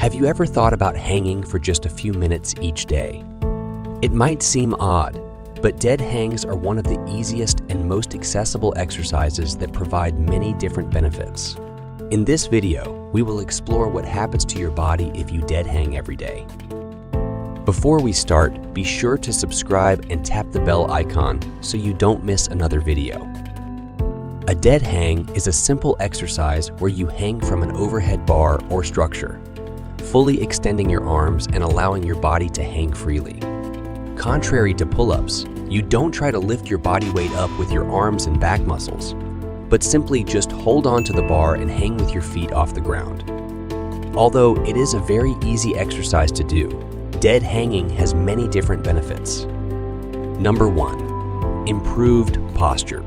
Have you ever thought about hanging for just a few minutes each day? It might seem odd, but dead hangs are one of the easiest and most accessible exercises that provide many different benefits. In this video, we will explore what happens to your body if you dead hang every day. Before we start, be sure to subscribe and tap the bell icon so you don't miss another video. A dead hang is a simple exercise where you hang from an overhead bar or structure, fully extending your arms and allowing your body to hang freely. Contrary to pull-ups, you don't try to lift your body weight up with your arms and back muscles, but simply just hold on to the bar and hang with your feet off the ground. Although it is a very easy exercise to do, dead hanging has many different benefits. Number 1, improved posture.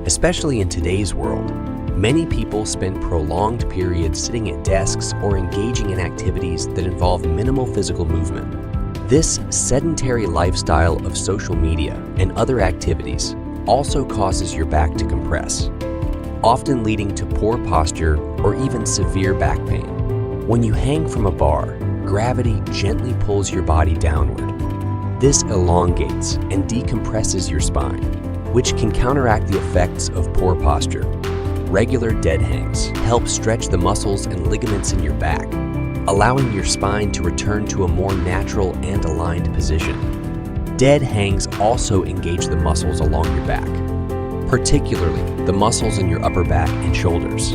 Especially in today's world, many people spend prolonged periods sitting at desks or engaging in activities that involve minimal physical movement. This sedentary lifestyle of social media and other activities also causes your back to compress, often leading to poor posture or even severe back pain. When you hang from a bar, gravity gently pulls your body downward. This elongates and decompresses your spine, which can counteract the effects of poor posture. Regular dead hangs help stretch the muscles and ligaments in your back, allowing your spine to return to a more natural and aligned position. Dead hangs also engage the muscles along your back, particularly the muscles in your upper back and shoulders.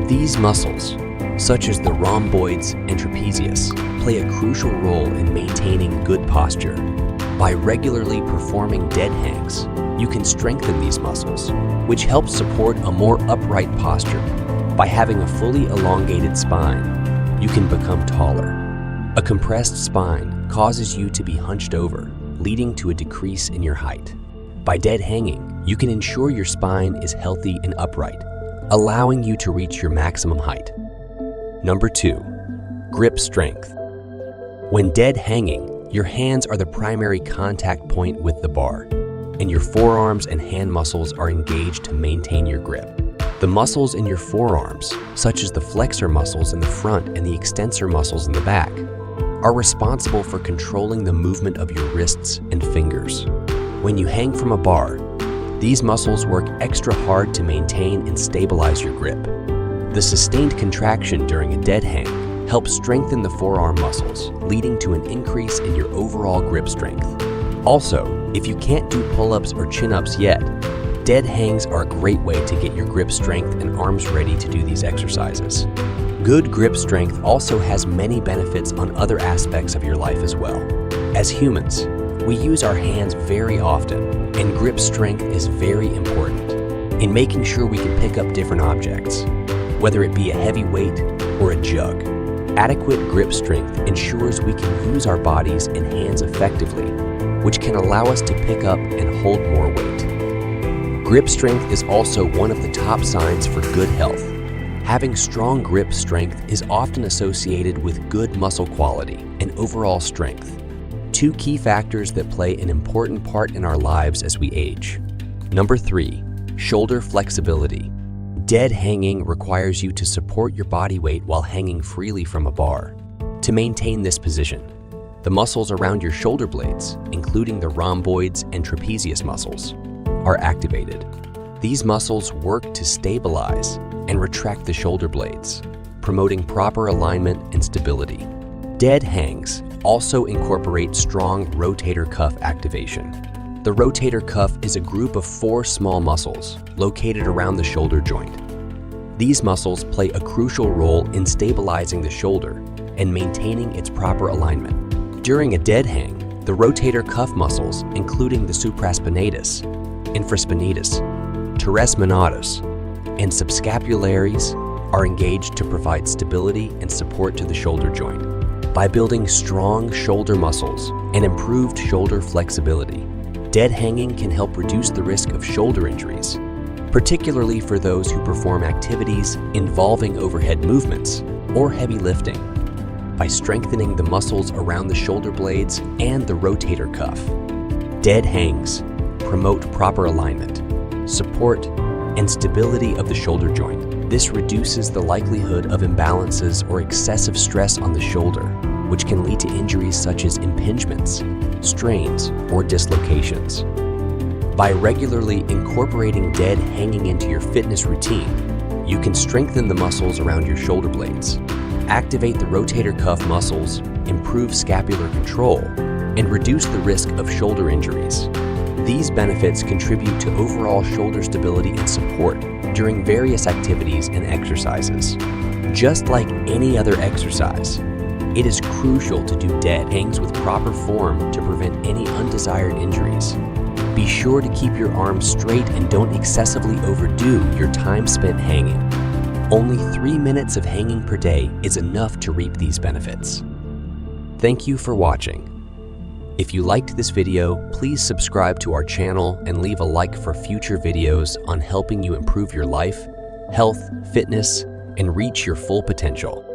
These muscles, such as the rhomboids and trapezius, play a crucial role in maintaining good posture. By regularly performing dead hangs, you can strengthen these muscles, which helps support a more upright posture. By having a fully elongated spine, you can become taller. A compressed spine causes you to be hunched over, leading to a decrease in your height. By dead hanging, you can ensure your spine is healthy and upright, allowing you to reach your maximum height. Number 2, grip strength. When dead hanging, your hands are the primary contact point with the bar, and your forearms and hand muscles are engaged to maintain your grip. The muscles in your forearms, such as the flexor muscles in the front and the extensor muscles in the back, are responsible for controlling the movement of your wrists and fingers. When you hang from a bar, these muscles work extra hard to maintain and stabilize your grip. The sustained contraction during a dead hang helps strengthen the forearm muscles, leading to an increase in your overall grip strength. Also, if you can't do pull-ups or chin-ups yet, dead hangs are a great way to get your grip strength and arms ready to do these exercises. Good grip strength also has many benefits on other aspects of your life as well. As humans, we use our hands very often, and grip strength is very important in making sure we can pick up different objects, whether it be a heavy weight or a jug. Adequate grip strength ensures we can use our bodies and hands effectively, which can allow us to pick up and hold more weight. Grip strength is also one of the top signs for good health. Having strong grip strength is often associated with good muscle quality and overall strength, two key factors that play an important part in our lives as we age. Number 3, shoulder flexibility. Dead hanging requires you to support your body weight while hanging freely from a bar. To maintain this position, the muscles around your shoulder blades, including the rhomboids and trapezius muscles, are activated. These muscles work to stabilize and retract the shoulder blades, promoting proper alignment and stability. Dead hangs also incorporate strong rotator cuff activation. The rotator cuff is a group of 4 small muscles located around the shoulder joint. These muscles play a crucial role in stabilizing the shoulder and maintaining its proper alignment. During a dead hang, the rotator cuff muscles, including the supraspinatus, infraspinatus, teres minatus, and subscapularis, are engaged to provide stability and support to the shoulder joint. By building strong shoulder muscles and improved shoulder flexibility, dead hanging can help reduce the risk of shoulder injuries, particularly for those who perform activities involving overhead movements or heavy lifting. By strengthening the muscles around the shoulder blades and the rotator cuff, dead hangs promote proper alignment, support, and stability of the shoulder joint, This reduces the likelihood of imbalances or excessive stress on the shoulder, which can lead to injuries such as impingements, strains, or dislocations. By regularly incorporating dead hanging into your fitness routine, you can strengthen the muscles around your shoulder blades, activate the rotator cuff muscles, improve scapular control, and reduce the risk of shoulder injuries. These benefits contribute to overall shoulder stability and support during various activities and exercises. Just like any other exercise, it is crucial to do dead hangs with proper form to prevent any undesired injuries. Be sure to keep your arms straight and don't excessively overdo your time spent hanging. Only 3 minutes of hanging per day is enough to reap these benefits. Thank you for watching. If you liked this video, please subscribe to our channel and leave a like for future videos on helping you improve your life, health, fitness, and reach your full potential.